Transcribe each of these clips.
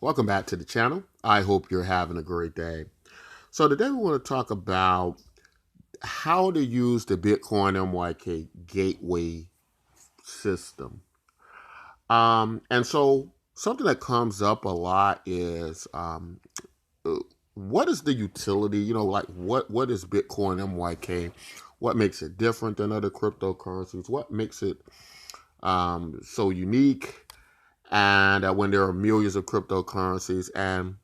Welcome back to the channel. I hope you're having a great day. So today we want to talk about how to use the Bitcoin MYK gateway system. And so something that comes up a lot is what is the utility? Like what is Bitcoin MYK? What makes it different than other cryptocurrencies? What makes it so unique? And when there are millions of cryptocurrencies, and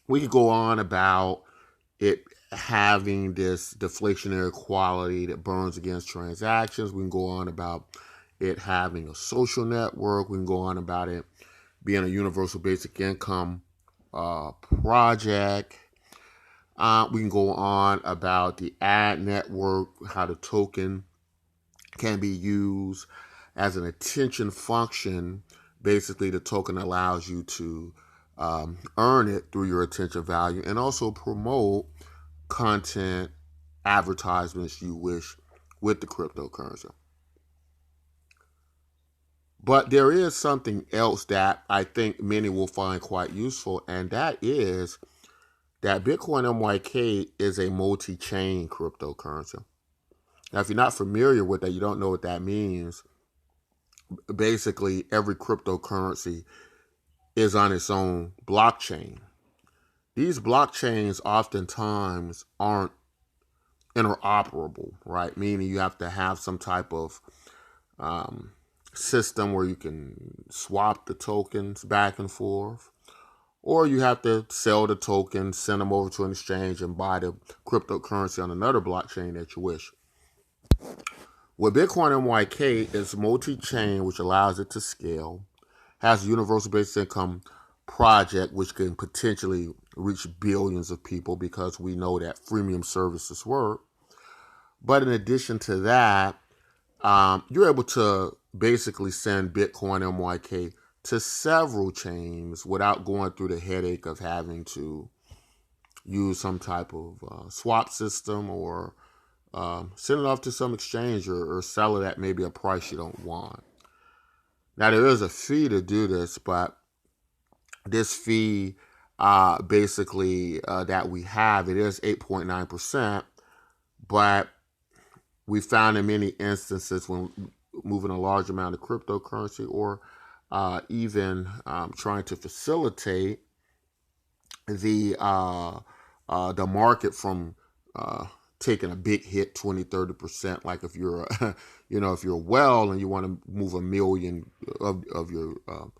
we could go on about it having this deflationary quality that burns against transactions. We can go on about it having a social network. We can go on about it being a universal basic income project. We can go on about the ad network, how the token can be used as an attention function. Basically, the token allows you to earn it through your attention value and also promote content advertisements you wish with the cryptocurrency. But there is something else that I think many will find quite useful, and that is that Bitcoin MYK is a multi-chain cryptocurrency. Now, if you're not familiar with that, you don't know what that means. Basically, every cryptocurrency is on its own blockchain. These blockchains oftentimes aren't interoperable, right? Meaning you have to have some type of system where you can swap the tokens back and forth, or you have to sell the tokens, send them over to an exchange, and buy the cryptocurrency on another blockchain that you wish. With Bitcoin MYK, it's multi-chain, which allows it to scale, has a universal basic income project, which can potentially reach billions of people because we know that freemium services work. But in addition to that, you're able to basically send Bitcoin MYK to several chains without going through the headache of having to use some type of swap system or send it off to some exchange or sell it at maybe a price you don't want. Now, there is a fee to do this, but this fee basically that we have, it is 8.9%, but we found in many instances when moving a large amount of cryptocurrency or even trying to facilitate the market from taking a big hit, 20-30%. Like if you're if you're well and you want to move a million of your of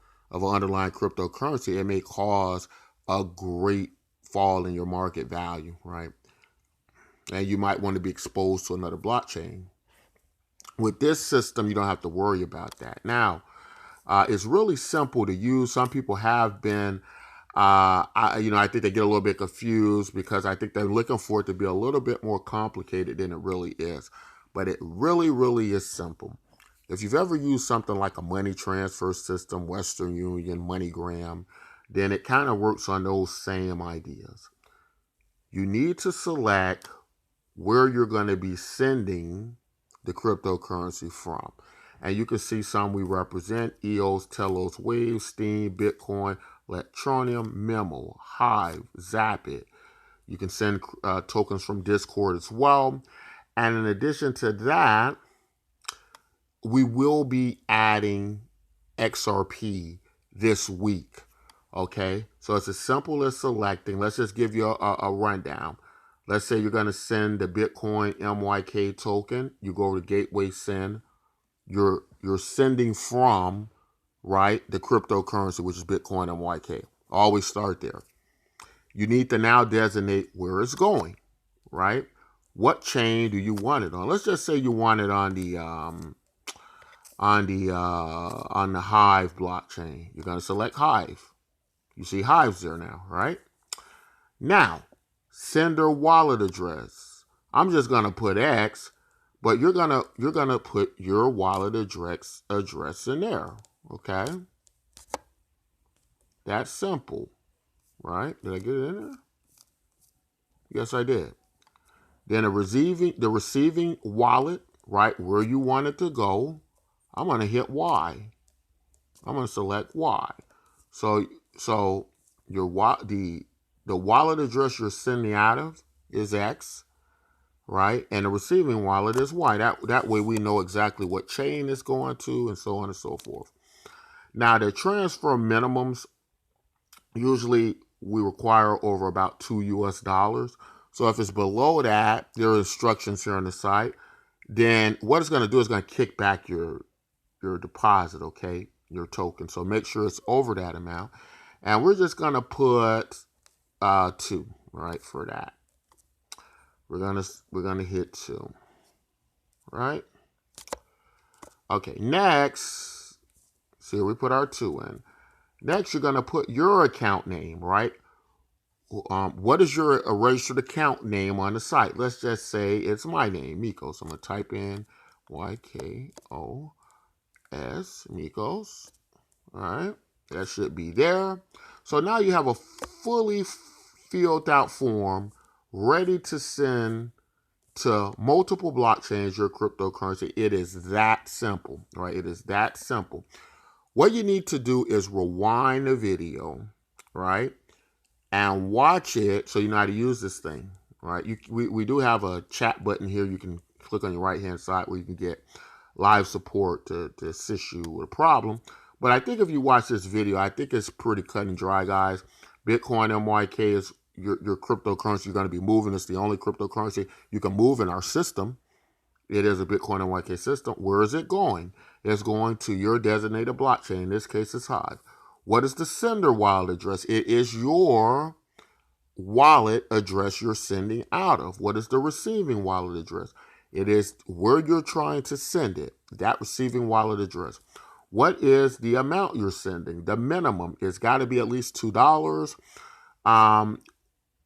an underlying cryptocurrency, it may cause a great fall in your market value, right? And you might want to be exposed to another blockchain. With this system, you don't have to worry about that. Now, it's really simple to use. Some people have been, I think they get a little bit confused because I think they're looking for it to be a little bit more complicated than it really is. But it really, really is simple. If you've ever used something like a money transfer system, Western Union, MoneyGram, then it kind of works on those same ideas. You need to select where you're going to be sending the cryptocurrency from. And you can see some we represent: EOS, Telos, Wave, Steam, Bitcoin, Electroneum, Memo, Hive, Zapit. You can send tokens from Discord as well. And in addition to that, we will be adding XRP this week. Okay, so it's as simple as selecting. Let's just give you a rundown. Let's say you're going to send the Bitcoin MYK token. You go to Gateway Send. You're sending from, right, the cryptocurrency, which is Bitcoin MYK. Always start there. You need to now designate where it's going, right? What chain do you want it on? Let's just say you want it on the Hive blockchain. You're going to select Hive. You see Hives there now, right? Now, sender wallet address. I'm just going to put X, but you're gonna put your wallet address in there. Okay? That's simple, right? Did I get it in there? Yes, I did. Then the receiving wallet, right, where you want it to go. I'm gonna hit Y. I'm gonna select Y. So the wallet address you're sending out of is X, right? And the receiving wallet is Y. That way we know exactly what chain it's going to, and so on and so forth. Now, the transfer minimums, usually we require over about $2 US. So if it's below that, there are instructions here on the site. Then what it's going to do is going to kick back your deposit, okay, your token. So make sure it's over that amount. And we're just going to put 2, right, for that. We're gonna hit 2, right? Okay, next, see, we put our 2 in. Next, you're gonna put your account name, right? What is your registered account name on the site? Let's just say it's my name, Mykos. So I'm gonna type in YKOS, Mykos. All right, that should be there. So now you have a fully filled out form ready to send to multiple blockchains your cryptocurrency. It is that simple, right? It is that simple. What you need to do is rewind the video, right? And watch it so you know how to use this thing, right? We do have a chat button here. You can click on your right-hand side where you can get live support to assist you with a problem. But I think if you watch this video, I think it's pretty cut and dry, guys. Btcmyk is your cryptocurrency you're going to be moving. It's the only cryptocurrency you can move in our system. It is a Btcmyk system. Where is it going? It's going to your designated blockchain. In this case, it's Hive. What is the sender wallet address? It is your wallet address you're sending out of. What is the receiving wallet address? It is where you're trying to send it, that receiving wallet address. What is the amount you're sending? The minimum, it's got to be at least $2.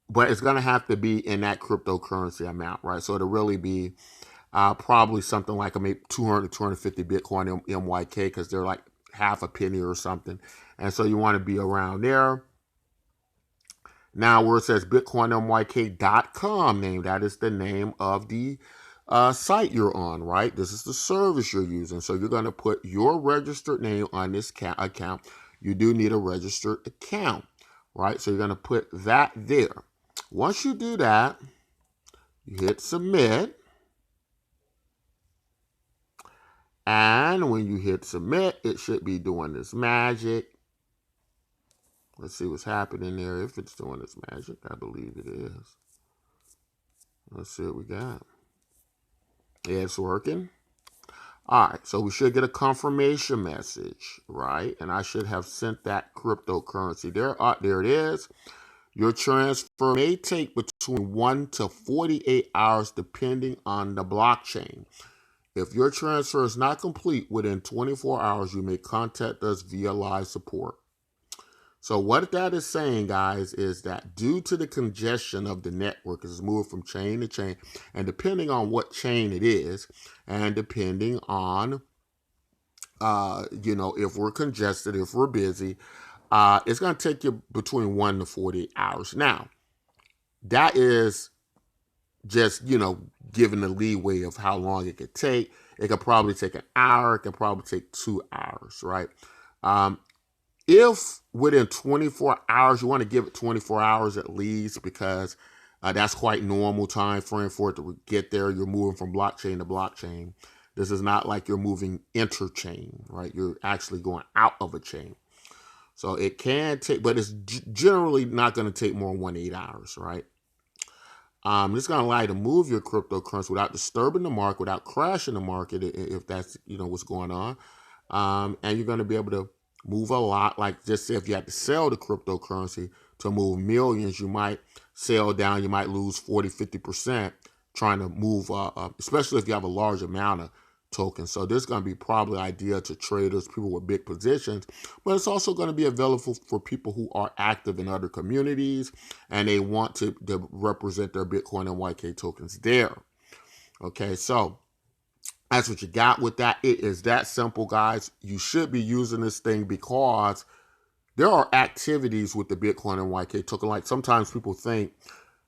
But it's going to have to be in that cryptocurrency amount, right? So it'll really be probably something like maybe 200 to 250 Bitcoin MYK, because they're like half a penny or something. And so you want to be around there. Now, where it says Btcmyk.com name, that is the name of the site you're on, right? This is the service you're using. So you're going to put your registered name on this account. You do need a registered account, right? So you're going to put that there. Once you do that, you hit submit. And when you hit submit, it should be doing this magic. Let's see what's happening there. If it's doing this magic, I believe it is. Let's see what we got. Yeah, it's working. All right, so we should get a confirmation message, right? And I should have sent that cryptocurrency there. There it is. Your transfer may take between 1 to 48 hours depending on the blockchain. If your transfer is not complete within 24 hours, you may contact us via live support. So what that is saying, guys, is that due to the congestion of the network, it's moving from chain to chain, and depending on what chain it is, and depending on, if we're congested, if we're busy, it's going to take you between 1 to 48 hours. Now, that is just, given the leeway of how long it could take. It could probably take an hour. It could probably take 2 hours, right? If within 24 hours, you want to give it 24 hours at least, because that's quite normal time frame for it to get there. You're moving from blockchain to blockchain. This is not like you're moving interchain, right? You're actually going out of a chain. So it can take, but it's generally not going to take more than 1 to 8 hours, right? It's going to allow you to move your cryptocurrency without disturbing the market, without crashing the market, if that's, what's going on. And you're going to be able to move a lot. Like, just say if you had to sell the cryptocurrency to move millions, you might sell down, you might lose 40, 50% trying to move, especially if you have a large amount of tokens. So this is going to be probably ideal to traders, people with big positions, but it's also going to be available for people who are active in other communities and they want to represent their Bitcoin and YK tokens there. Okay, so that's what you got with that. It is that simple, guys. You should be using this thing because there are activities with the Bitcoin and YK token. Like, sometimes people think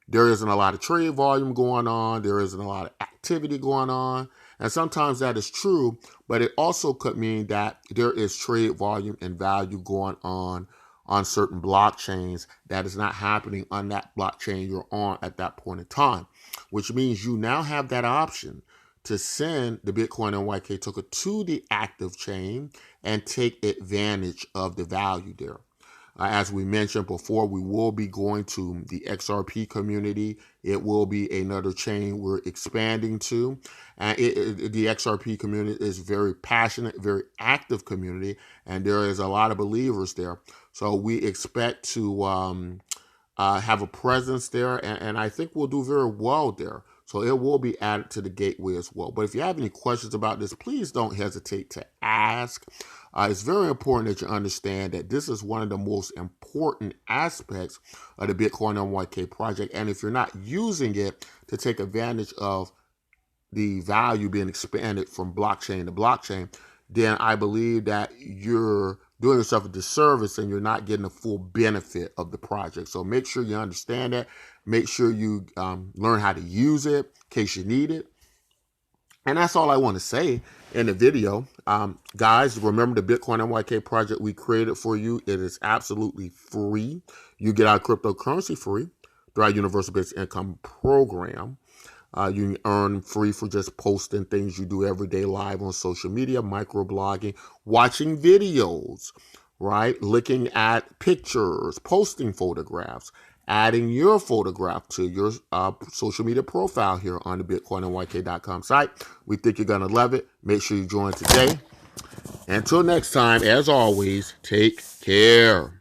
there isn't a lot of trade volume going on, there isn't a lot of activity going on, and sometimes that is true, but it also could mean that there is trade volume and value going on on certain blockchains that is not happening on that blockchain you're on at that point in time, which means you now have that option to send the Bitcoin NYK token to the active chain and take advantage of the value there. As we mentioned before, we will be going to the XRP community. It will be another chain we're expanding to. The XRP community is very passionate, very active community, and there is a lot of believers there. So we expect to have a presence there, and I think we'll do very well there. So it will be added to the gateway as well. But if you have any questions about this, please don't hesitate to ask. It's very important that you understand that this is one of the most important aspects of the Bitcoin NYK project. And if you're not using it to take advantage of the value being expanded from blockchain to blockchain, then I believe that you're doing yourself a disservice and you're not getting the full benefit of the project. So make sure you understand that. Make sure you learn how to use it in case you need it. And that's all I want to say in the video. Guys, remember the Bitcoin NYK project we created for you. It is absolutely free. You get our cryptocurrency free through our Universal Basic Income program. You can earn free for just posting things you do every day live on social media, microblogging, watching videos, right? Looking at pictures, posting photographs, adding your photograph to your social media profile here on the BitcoinNYK.com site. We think you're going to love it. Make sure you join today. Until next time, as always, take care.